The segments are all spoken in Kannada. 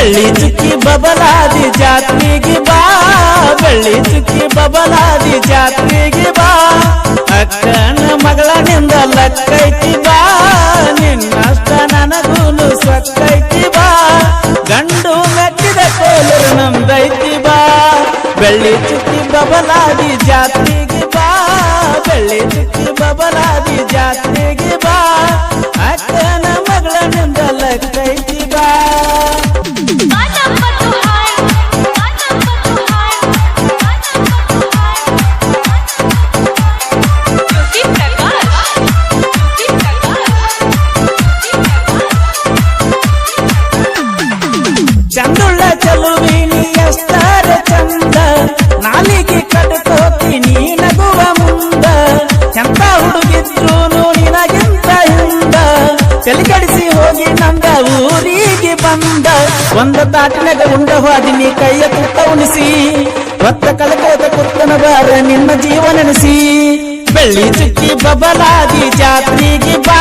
ಬೆಳ್ಳಿ ಚುಕ್ಕಿ ಬಬಲಾದಿ ಜಾತ್ರೆಗೆ ಬಾ ಬೆಳ್ಳಿ ಚುಕ್ಕಿ ಬಬಲಾದಿ ಜಾತ್ರೆಗೆ ಬಾ ಅಕ್ಕನ ಮಗಳನಿಂದ ಲಕ್ಕೈತಿ ಬಾ ನಿನ್ನಷ್ಟ ನನಗೂನು ಸಕ್ಕೈತಿ ಬಾ ಗಂಡು ಮೆಟ್ಟಿದ ಕೋಲರು ನಮ್ದೈತಿ ಬಾ ಬೆಳ್ಳಿ ಚುಕ್ಕಿ ಬಬಲಾದಿ ಜಾತ್ರೆಗೆ ಬಾ ಬೆಳ್ಳಿ ಚುಕ್ಕಿ ಬಬಲಾದಿ ಜಾತ್ರೆಗೆ ಬಾ ಅಕ್ಕನ ಮಗಳನಿಂದ ಲಕ್ಕೈತಿ ಬಾ ಚಂದುಳ್ಳ ಚಲುವಿನಿ ಎಷ್ಟರ ಚಂದ ನಾಲಿಗೆ ಕಟ್ಕೋತೀನಿ ನಗುವ ಮುಂದ ಚಂದ ಹುಡುಗಿದ್ರು ನಿನಗಿಂತ ಹಿಂದ ತಲೆಕಡಿಸಿ ಹೋಗಿ ನಂದ ಊರಿಗೆ ಬಂದ ಒಂದ ತಾಟಿನಾಗ ಉಂಡ ಹೋದಿನಿ ಕೈಯ ತುತ್ತ ಉಣಿಸಿ ಹೊತ್ತ ಕಳಕೋತ ಕುತ್ತನ ಬಾರ ನಿನ್ನ ಜೀವ ನೆನೆಸಿ ಬೆಳ್ಳಿ ಚುಕ್ಕಿ ಬಬಲಾದಿ ಜಾತ್ರೆಗೆ ಬಾ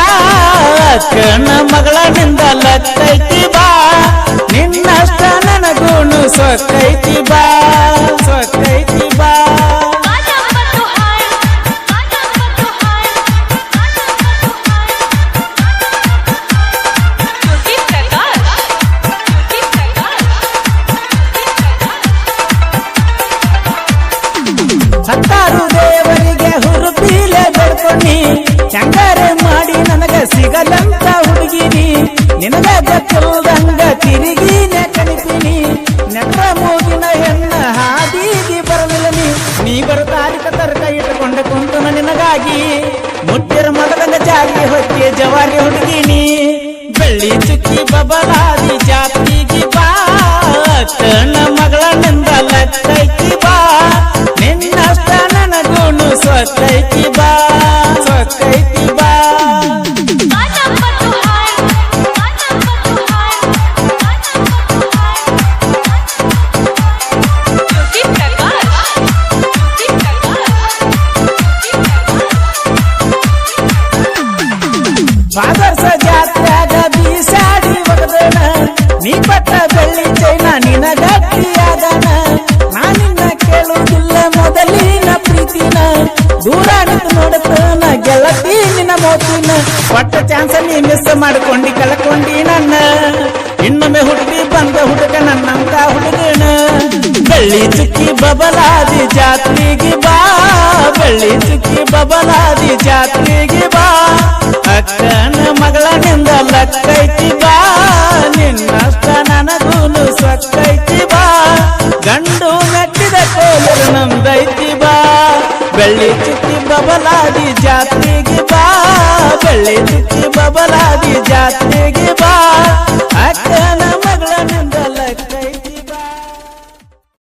ಕಣ್ಣ ಮಗಳನಿಂದ ಲಕ್ಕೈತಿ ಬಾ ನಿನ್ನಷ್ಟ ನನಗೂನು ಸೊಕ್ಕೈತಿ ಬಾ ಸೊಕ್ಕೈತಿ ಬಾ ಹತ್ತಾರು ದೇವರಿಗೆ ಹುರುಪೀಲೆ ಬೆಡ್ಕೊಂಡಿ ಚಂಗಾರೆ ಮಾಡಿ ನನಗ ಸಿಗದಂತ ಹುಡುಗಿನಿ ನಿನಗ ಗೊತ್ತಿಲ್ಲದಂಗ ತಿರುಗಿನೆ ಕಣಿತೀನಿ ನೆಟ್ಟ ಮೂಗಿನ ಹೆಣ್ಣ ಹಾದಿಗೆ ಬರಲಿಲ್ಲ ನೀ ಬರುತ್ತಾರಿಕ ತರ್ಕ ಇಟ್ಟುಕೊಂಡ ಕುಂತು ನಿನಗಾಗಿ ಮುಟ್ಟಿರ ಮಗದಂಗ ಜಾಗಿ ಹೊಕ್ಕೆ ಜವಾರಿ ಹುಡುಗಿನಿ ಬೆಳ್ಳಿ ಚುಕ್ಕಿ ಬಬಲಾದಿ ಜಾತ್ರೆಗೆ ಬಾ ಕಣ್ಣ ಮಗಳನಿಂದ ಲಕ್ಕೈತಿ ಬಾ ನಿನ್ನಷ್ಟ ನನಗೂನು ಸೊಕ್ಕೈತಿ ಬಾ ಸೊಕ್ಕೈತಿ ಬಾ ಫಾದರ್ಸ ಜಾತ್ರೆಯಾಗ ಬೀಸಾಡಿ ಒಗದನ ನೀ ಪಟ್ಟ ಬೆಳ್ಳಿ ಚೈನ ನಿನ ಗಟ್ಟಿಯಾದನ ನಾನಿನ್ನ ಕೇಳುವುದಿಲ್ಲ ಮೊದಲಿನ ಪ್ರೀತಿನ ದೂರ ನಿಂತು ನೋಡುತ್ತನ ಗೆಳತಿ ನಿನ್ನ ಮೋತಿನ ಪಟ್ಟ ಚಾನ್ಸ ನೀ ಮಿಸ್ ಮಾಡ್ಕೊಂಡಿ ಕಳ್ಕೊಂಡಿ ನನ್ನ ಇನ್ನೊಮ್ಮೆ ಹುಡುಗಿ ಬಂದ ಹುಡುಗ ನನ್ನಂತ ಹುಡುಗನ ಬೆಳ್ಳಿ ಚುಕ್ಕಿ ಬಬಲಾದಿ ಜಾತ್ರೆಗೆ ಬಾ ಬೆಳ್ಳಿ ಚುಕ್ಕಿ ಬಬಲಾದಿ ಜಾತ್ರೆಗೆ ಬಾ ಅಕ್ಕನ ಮಗಳನಿಂದ ಲಕ್ಕೈತಿ ಬಾ ನಿನ್ನಷ್ಟ ನನಗೂನು ಸಕ್ಕೈತಿ ಬಾ ಗಂಡು ಮೆಟ್ಟಿದ ಕೋಲರು ನಮ್ದೈತಿ ಬಾ ಬೆಳ್ಳಿ ಚುಕ್ಕಿ ಬಬಲಾದಿ ಜಾತ್ರೆಗೆ ಬಾ ಬೆಳ್ಳಿ ಚುಕ್ಕಿ ಬಬಲಾದಿ ಜಾತ್ರೆಗೆ ಬಾ